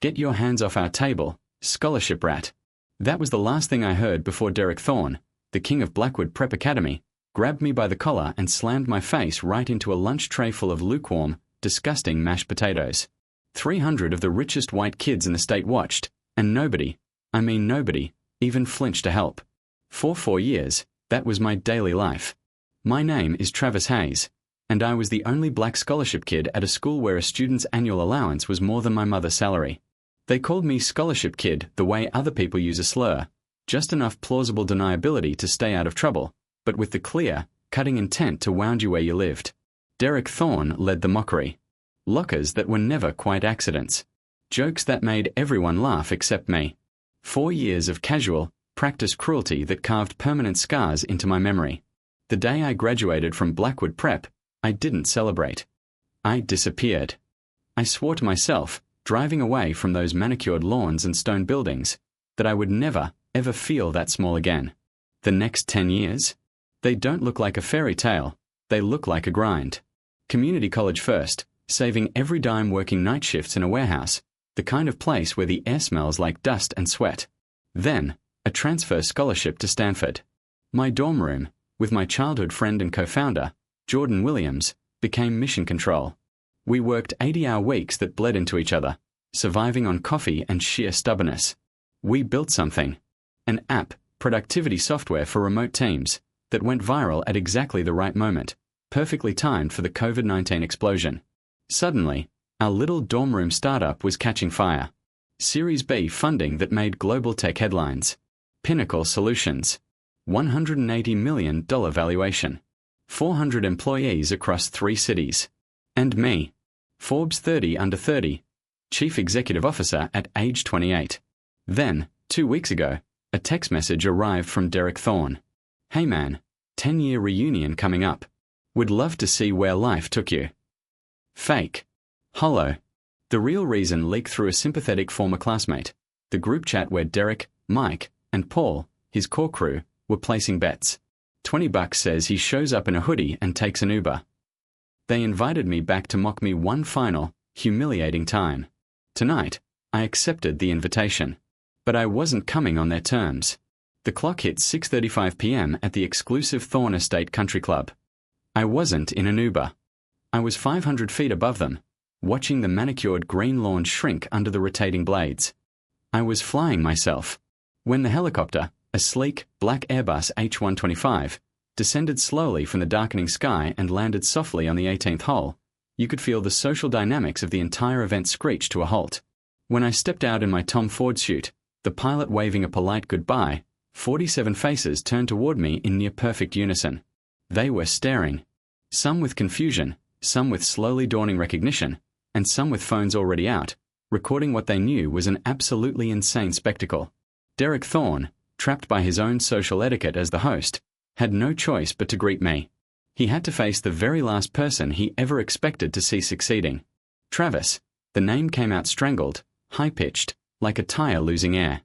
"Get your hands off our table, scholarship rat." That was the last thing I heard before Derek Thorne, the king of Blackwood Prep Academy, grabbed me by the collar and slammed my face right into a lunch tray full of lukewarm, disgusting mashed potatoes. 300 of the richest white kids in the state watched, and nobody, I mean nobody, even flinched to help. For 4 years, that was my daily life. My name is Travis Hayes, and I was the only black scholarship kid at a school where a student's annual allowance was more than my mother's salary. They called me scholarship kid the way other people use a slur, just enough plausible deniability to stay out of trouble, but with the clear, cutting intent to wound you where you lived. Derek Thorne led the mockery. Lockers that were never quite accidents. Jokes that made everyone laugh except me. 4 years of casual, practiced cruelty that carved permanent scars into my memory. The day I graduated from Blackwood Prep, I didn't celebrate. I disappeared. I swore to myself, driving away from those manicured lawns and stone buildings, that I would never, ever feel that small again. The next 10 years? They don't look like a fairy tale, they look like a grind. Community college first, saving every dime working night shifts in a warehouse, the kind of place where the air smells like dust and sweat. Then, a transfer scholarship to Stanford. My dorm room, with my childhood friend and co-founder, Jordan Williams, became mission control. We worked 80-hour weeks that bled into each other, surviving on coffee and sheer stubbornness. We built something. An app, productivity software for remote teams, that went viral at exactly the right moment, perfectly timed for the COVID-19 explosion. Suddenly, our little dorm room startup was catching fire. Series B funding that made global tech headlines. Pinnacle Solutions. $180 million valuation. 400 employees across 3 cities. And me. Forbes 30 under 30. Chief Executive Officer at age 28. Then, 2 weeks ago, a text message arrived from Derek Thorne. "Hey man, 10-year reunion coming up. Would love to see where life took you." Fake. Hollow. The real reason leaked through a sympathetic former classmate, the group chat where Derek, Mike, and Paul, his core crew, were placing bets. $20 says he shows up in a hoodie and takes an Uber. They invited me back to mock me one final, humiliating time. Tonight, I accepted the invitation. But I wasn't coming on their terms. The clock hit 6:35 p.m. at the exclusive Thorne Estate Country Club. I wasn't in an Uber. I was 500 feet above them, watching the manicured green lawn shrink under the rotating blades. I was flying myself. When the helicopter, a sleek, black Airbus H-125, descended slowly from the darkening sky and landed softly on the 18th hole, you could feel the social dynamics of the entire event screech to a halt. When I stepped out in my Tom Ford suit, the pilot waving a polite goodbye, 47 faces turned toward me in near-perfect unison. They were staring. Some with confusion, some with slowly dawning recognition, and some with phones already out, recording what they knew was an absolutely insane spectacle. Derek Thorne, trapped by his own social etiquette as the host, had no choice but to greet me. He had to face the very last person he ever expected to see succeeding. Travis. The name came out strangled, high-pitched, like a tire losing air.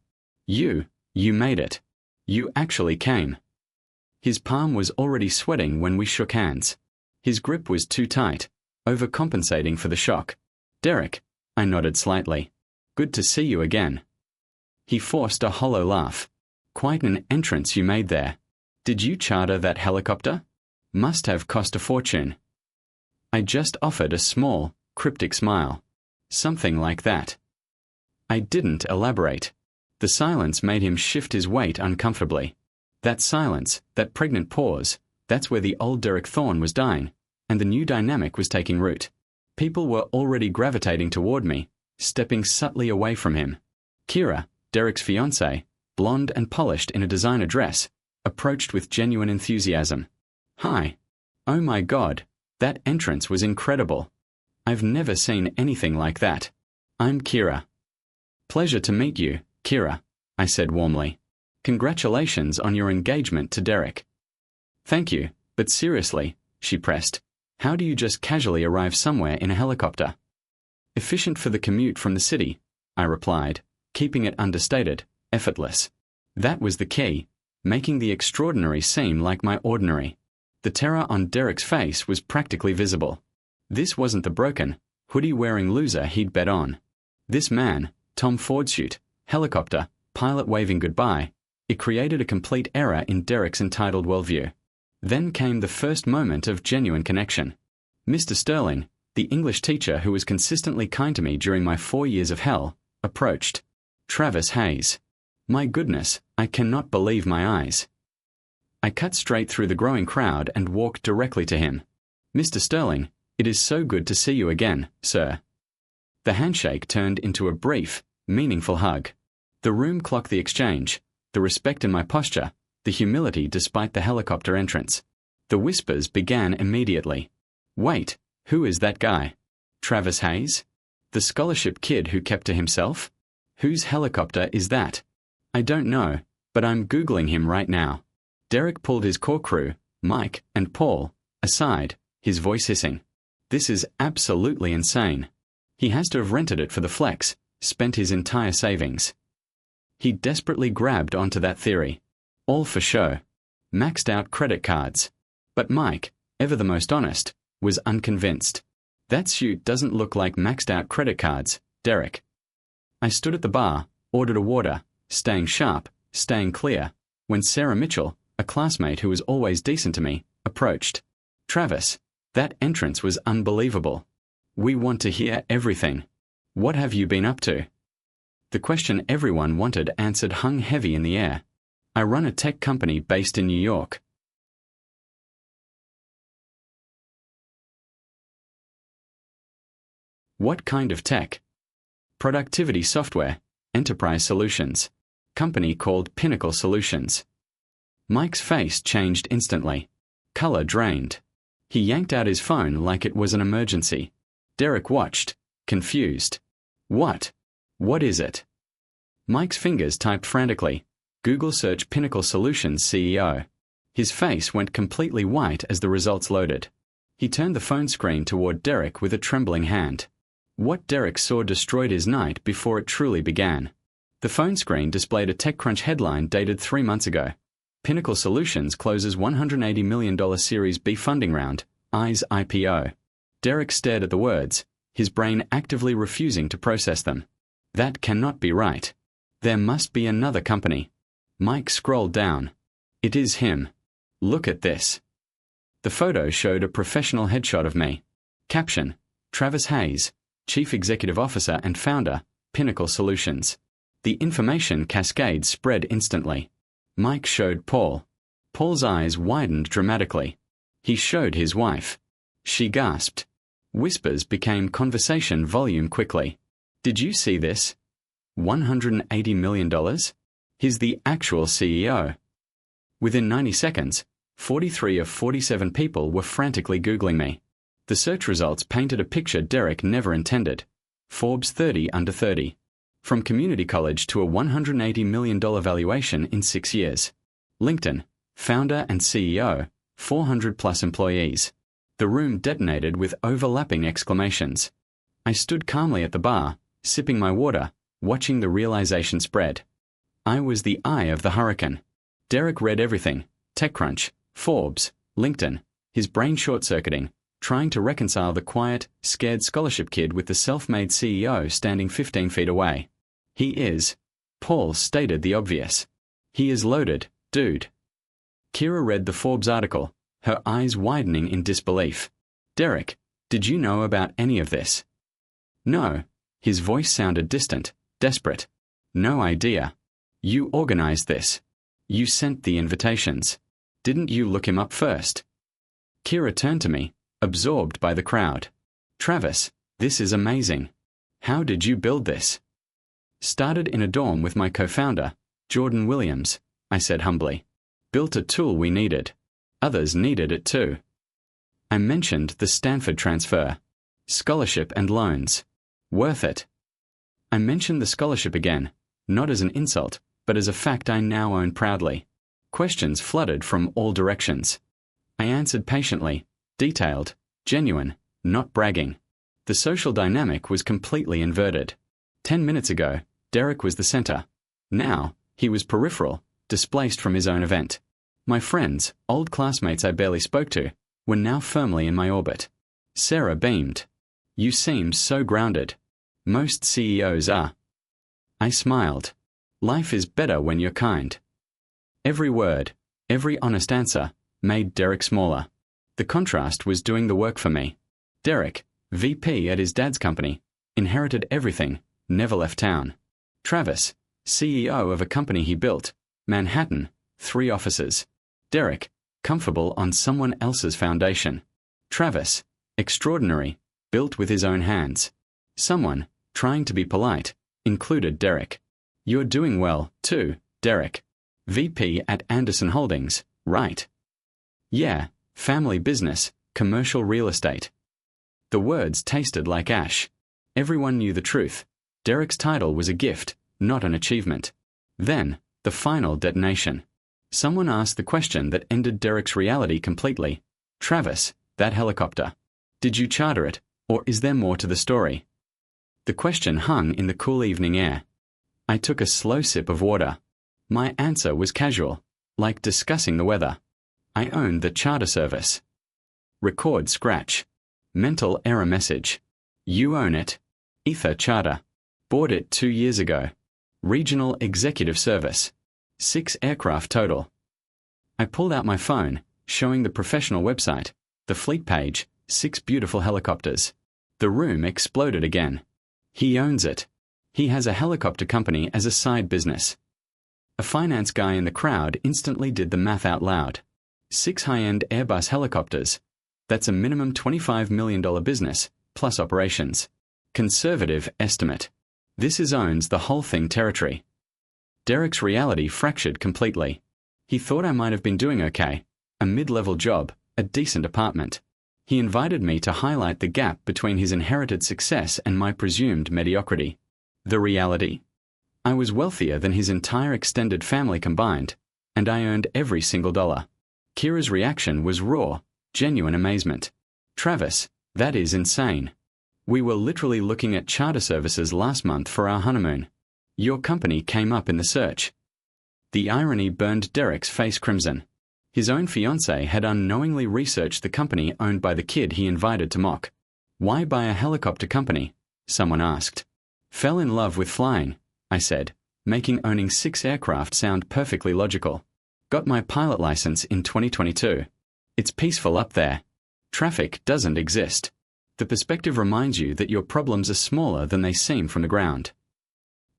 You made it. You actually came. His palm was already sweating when we shook hands. His grip was too tight, overcompensating for the shock. "Derek," I nodded slightly. "Good to see you again." He forced a hollow laugh. "Quite an entrance you made there. Did you charter that helicopter? Must have cost a fortune." I just offered a small, cryptic smile. "Something like that." I didn't elaborate. The silence made him shift his weight uncomfortably. That silence, that pregnant pause, that's where the old Derek Thorne was dying, and the new dynamic was taking root. People were already gravitating toward me, stepping subtly away from him. Kira, Derek's fiancée, blonde and polished in a designer dress, approached with genuine enthusiasm. "Hi. Oh my God, that entrance was incredible. I've never seen anything like that. I'm Kira." "Pleasure to meet you, Kira," I said warmly. "Congratulations on your engagement to Derek." "Thank you, but seriously," she pressed, "how do you just casually arrive somewhere in a helicopter?" "Efficient for the commute from the city," I replied, keeping it understated, effortless. That was the key, making the extraordinary seem like my ordinary. The terror on Derek's face was practically visible. This wasn't the broken, hoodie-wearing loser he'd bet on. This man, Tom Ford suit, helicopter, pilot waving goodbye. It created a complete error in Derek's entitled worldview. Then came the first moment of genuine connection. Mr. Sterling, the English teacher who was consistently kind to me during my 4 years of hell, approached. Travis Hayes. My goodness, I cannot believe my eyes. I cut straight through the growing crowd and walked directly to him. Mr. Sterling, it is so good to see you again, sir. The handshake turned into a brief, meaningful hug. The room clocked the exchange, the respect in my posture, the humility despite the helicopter entrance. The whispers began immediately. Wait, who is that guy? Travis Hayes? The scholarship kid who kept to himself? Whose helicopter is that? I don't know, but I'm Googling him right now. Derek pulled his core crew, Mike and Paul, aside, his voice hissing. This is absolutely insane. He has to have rented it for the flex, spent his entire savings. He desperately grabbed onto that theory. All for show. Maxed out credit cards. But Mike, ever the most honest, was unconvinced. That suit doesn't look like maxed out credit cards, Derek. I stood at the bar, ordered a water, staying sharp, staying clear, when Sarah Mitchell, a classmate who was always decent to me, approached. Travis, that entrance was unbelievable. We want to hear everything. What have you been up to? The question everyone wanted answered hung heavy in the air. I run a tech company based in New York. What kind of tech? Productivity software, enterprise solutions. Company called Pinnacle Solutions. Mike's face changed instantly. Color drained. He yanked out his phone like it was an emergency. Derek watched, confused. What? What is it? Mike's fingers typed frantically. Google search Pinnacle Solutions CEO. His face went completely white as the results loaded. He turned the phone screen toward Derek with a trembling hand. What Derek saw destroyed his night before it truly began. The phone screen displayed a TechCrunch headline dated 3 months ago. Pinnacle Solutions closes $180 million Series B funding round, eyes IPO. Derek stared at the words, his brain actively refusing to process them. That cannot be right. There must be another company. Mike scrolled down. It is him. Look at this. The photo showed a professional headshot of me. Caption, Travis Hayes, Chief Executive Officer and Founder, Pinnacle Solutions. The information cascade spread instantly. Mike showed Paul. Paul's eyes widened dramatically. He showed his wife. She gasped. Whispers became conversation volume quickly. Did you see this? $180 million? He's the actual CEO. Within 90 seconds, 43 of 47 people were frantically Googling me. The search results painted a picture Derek never intended. Forbes 30 under 30. From community college to a $180 million valuation in 6 years. LinkedIn, founder and CEO, 400 plus employees. The room detonated with overlapping exclamations. I stood calmly at the bar, sipping my water, watching the realization spread. I was the eye of the hurricane. Derek read everything, TechCrunch, Forbes, LinkedIn, his brain short-circuiting, trying to reconcile the quiet, scared scholarship kid with the self-made CEO standing 15 feet away. He is. Paul stated the obvious. He is loaded, dude. Kira read the Forbes article, her eyes widening in disbelief. Derek, did you know about any of this? No. His voice sounded distant, desperate. No idea. You organized this. You sent the invitations. Didn't you look him up first? Kira turned to me, absorbed by the crowd. Travis, this is amazing. How did you build this? Started in a dorm with my co-founder, Jordan Williams, I said humbly. Built a tool we needed. Others needed it too. I mentioned the Stanford transfer. Scholarship and loans. Worth it. I mentioned the scholarship again, not as an insult, but as a fact I now own proudly. Questions flooded from all directions. I answered patiently, detailed, genuine, not bragging. The social dynamic was completely inverted. 10 minutes ago, Derek was the center. Now, he was peripheral, displaced from his own event. My friends, old classmates I barely spoke to, were now firmly in my orbit. Sarah beamed. You seem so grounded. Most CEOs are. I smiled. Life is better when you're kind. Every word, every honest answer, made Derek smaller. The contrast was doing the work for me. Derek, VP at his dad's company, inherited everything, never left town. Travis, CEO of a company he built, Manhattan, 3 offices. Derek, comfortable on someone else's foundation. Travis, extraordinary, built with his own hands. Someone, trying to be polite, included Derek. You're doing well, too, Derek. VP at Anderson Holdings, right? Yeah, family business, commercial real estate. The words tasted like ash. Everyone knew the truth. Derek's title was a gift, not an achievement. Then, the final detonation. Someone asked the question that ended Derek's reality completely. Travis, that helicopter. Did you charter it, or is there more to the story? The question hung in the cool evening air. I took a slow sip of water. My answer was casual, like discussing the weather. I owned the charter service. Record scratch. Mental error message. You own it. Ether charter. Bought it 2 years ago. Regional executive service. 6 aircraft total. I pulled out my phone, showing the professional website, the fleet page, 6 beautiful helicopters. The room exploded again. He owns it. He has a helicopter company as a side business. A finance guy in the crowd instantly did the math out loud. 6 high-end Airbus helicopters. That's a minimum $25 million business, plus operations. Conservative estimate. This owns the whole thing territory. Derek's reality fractured completely. He thought I might have been doing okay. A mid-level job, a decent apartment. He invited me to highlight the gap between his inherited success and my presumed mediocrity. The reality? I was wealthier than his entire extended family combined, and I earned every single dollar. Kira's reaction was raw, genuine amazement. Travis, that is insane. We were literally looking at charter services last month for our honeymoon. Your company came up in the search. The irony burned Derek's face crimson. His own fiancée had unknowingly researched the company owned by the kid he invited to mock. Why buy a helicopter company? Someone asked. Fell in love with flying, I said, making owning 6 aircraft sound perfectly logical. Got my pilot license in 2022. It's peaceful up there. Traffic doesn't exist. The perspective reminds you that your problems are smaller than they seem from the ground.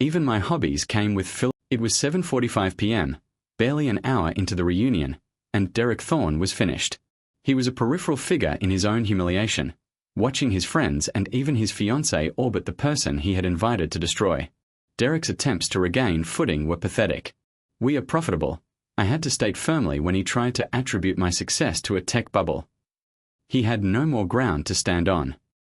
Even my hobbies came with fill. It was 7:45 p.m., barely an hour into the reunion, and Derek Thorne was finished. He was a peripheral figure in his own humiliation, watching his friends and even his fiancée orbit the person he had invited to destroy. Derek's attempts to regain footing were pathetic. We are profitable, I had to state firmly when he tried to attribute my success to a tech bubble. He had no more ground to stand on.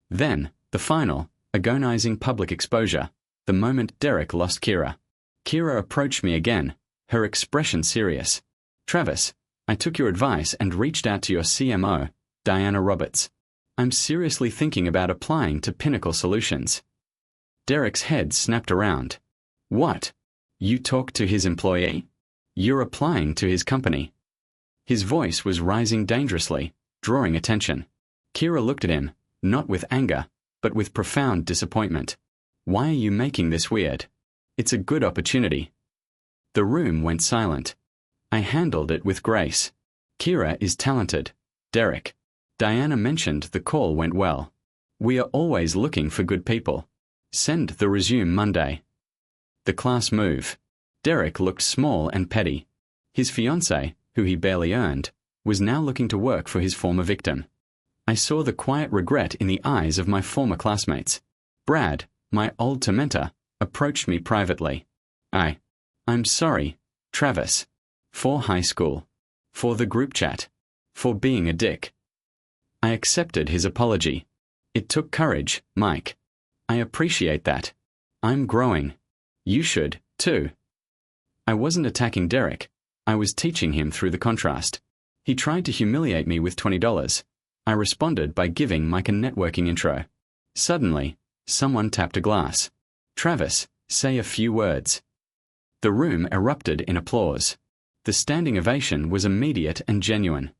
Then, the final, agonizing public exposure, the moment Derek lost Kira. Kira approached me again, her expression serious. Travis, I took your advice and reached out to your CMO, Diana Roberts. I'm seriously thinking about applying to Pinnacle Solutions. Derek's head snapped around. What? You talked to his employee? You're applying to his company. His voice was rising dangerously, drawing attention. Kira looked at him, not with anger, but with profound disappointment. Why are you making this weird? It's a good opportunity. The room went silent. I handled it with grace. Kira is talented. Derek. Diana mentioned the call went well. We are always looking for good people. Send the resume Monday. The class move. Derek looked small and petty. His fiancée, who he barely earned, was now looking to work for his former victim. I saw the quiet regret in the eyes of my former classmates. Brad, my old tormentor, approached me privately. I'm sorry, Travis. For high school. For the group chat. For being a dick. I accepted his apology. It took courage, Mike. I appreciate that. I'm growing. You should, too. I wasn't attacking Derek. I was teaching him through the contrast. He tried to humiliate me with $20. I responded by giving Mike a networking intro. Suddenly, someone tapped a glass. Travis, say a few words. The room erupted in applause. The standing ovation was immediate and genuine.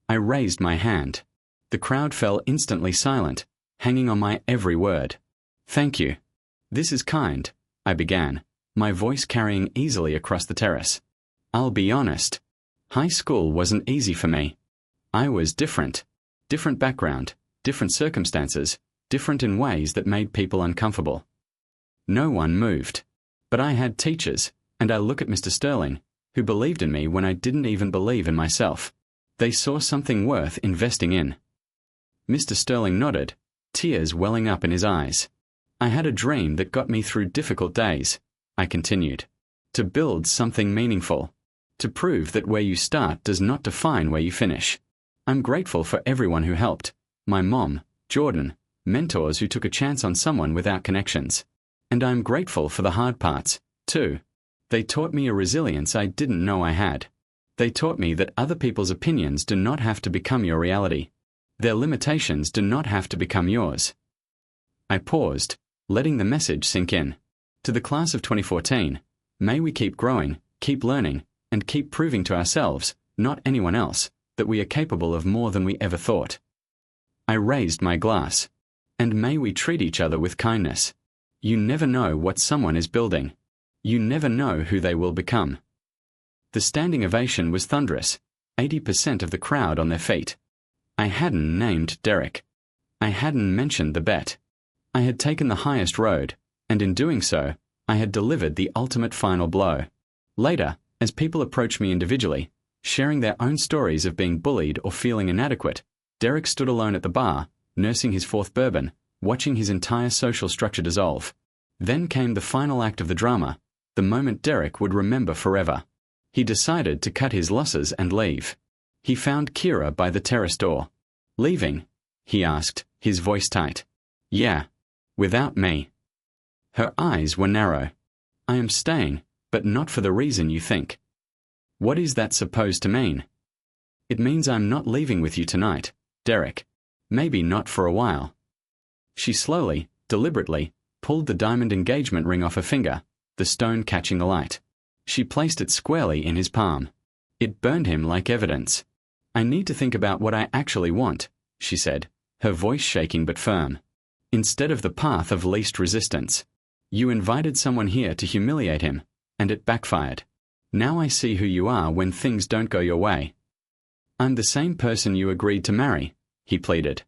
I raised my hand. The crowd fell instantly silent, hanging on my every word. Thank you. This is kind, I began, my voice carrying easily across the terrace. I'll be honest. High school wasn't easy for me. I was different. Different background, different circumstances, different in ways that made people uncomfortable. No one moved. But I had teachers, and I look at Mr. Sterling, who believed in me when I didn't even believe in myself. They saw something worth investing in. Mr. Sterling nodded, tears welling up in his eyes. I had a dream that got me through difficult days, I continued. To build something meaningful. To prove that where you start does not define where you finish. I'm grateful for everyone who helped. My mom, Jordan, mentors who took a chance on someone without connections. And I'm grateful for the hard parts, too. They taught me a resilience I didn't know I had. They taught me that other people's opinions do not have to become your reality. Their limitations do not have to become yours. I paused, letting the message sink in. To the class of 2014, may we keep growing, keep learning, and keep proving to ourselves, not anyone else, that we are capable of more than we ever thought. I raised my glass. And may we treat each other with kindness. You never know what someone is building. You never know who they will become. The standing ovation was thunderous, 80% of the crowd on their feet. I hadn't named Derek. I hadn't mentioned the bet. I had taken the highest road, and in doing so, I had delivered the ultimate final blow. Later, as people approached me individually, sharing their own stories of being bullied or feeling inadequate, Derek stood alone at the bar, nursing his fourth bourbon, watching his entire social structure dissolve. Then came the final act of the drama, the moment Derek would remember forever. He decided to cut his losses and leave. He found Kira by the terrace door. "Leaving?" he asked, his voice tight. "Yeah. Without me." Her eyes were narrow. "I am staying, but not for the reason you think." "What is that supposed to mean?" "It means I'm not leaving with you tonight, Derek. Maybe not for a while." She slowly, deliberately, pulled the diamond engagement ring off her finger, the stone catching the light. She placed it squarely in his palm. It burned him like evidence. "I need to think about what I actually want," she said, her voice shaking but firm. "Instead of the path of least resistance. You invited someone here to humiliate him, and it backfired. Now I see who you are when things don't go your way." "I'm the same person you agreed to marry," he pleaded.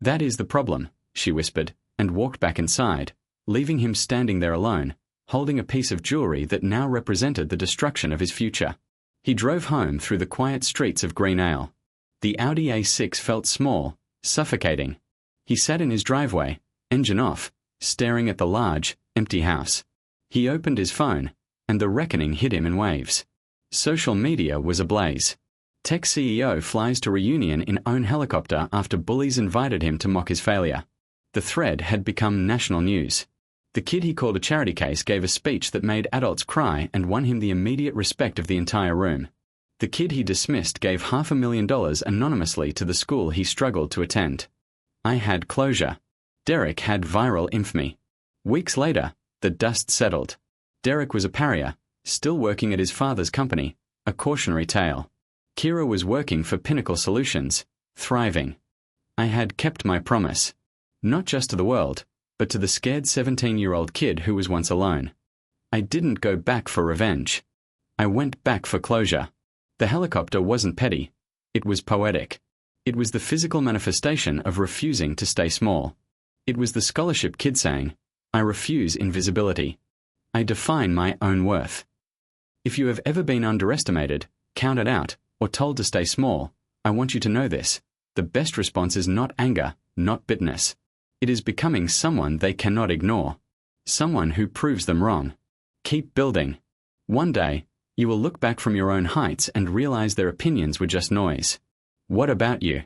"That is the problem," she whispered, and walked back inside, leaving him standing there alone, holding a piece of jewelry that now represented the destruction of his future. He drove home through the quiet streets of Green Ale. The Audi A6 felt small, suffocating. He sat in his driveway, engine off, staring at the large, empty house. He opened his phone, and the reckoning hit him in waves. Social media was ablaze. Tech CEO flies to reunion in own helicopter after Bullies invited him to mock his failure. The thread had become national news. The kid he called a charity case gave a speech that made adults cry and won him the immediate respect of the entire room. The kid he dismissed gave $500,000 anonymously to the school he struggled to attend. I had closure. Derek had viral infamy. Weeks later, the dust settled. Derek was a pariah, still working at his father's company, a cautionary tale. Kira was working for Pinnacle Solutions, thriving. I had kept my promise. Not just to the world, but to the scared 17-year-old kid who was once alone. I didn't go back for revenge. I went back for closure. The helicopter wasn't petty. It was poetic. It was the physical manifestation of refusing to stay small. It was the scholarship kid saying, "I refuse invisibility. I define my own worth." If you have ever been underestimated, counted out, or told to stay small, I want you to know this. The best response is not anger, not bitterness. It is becoming someone they cannot ignore. Someone who proves them wrong. Keep building. One day, you will look back from your own heights and realize their opinions were just noise. What about you?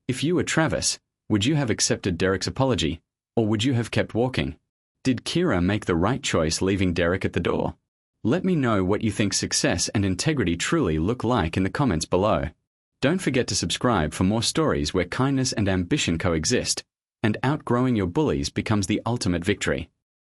If you were Travis, would you have accepted Derek's apology, or would you have kept walking? Did Kira make the right choice leaving Derek at the door? Let me know what you think success and integrity truly look like in the comments below. Don't forget to subscribe for more stories where kindness and ambition coexist, and outgrowing your bullies becomes the ultimate victory.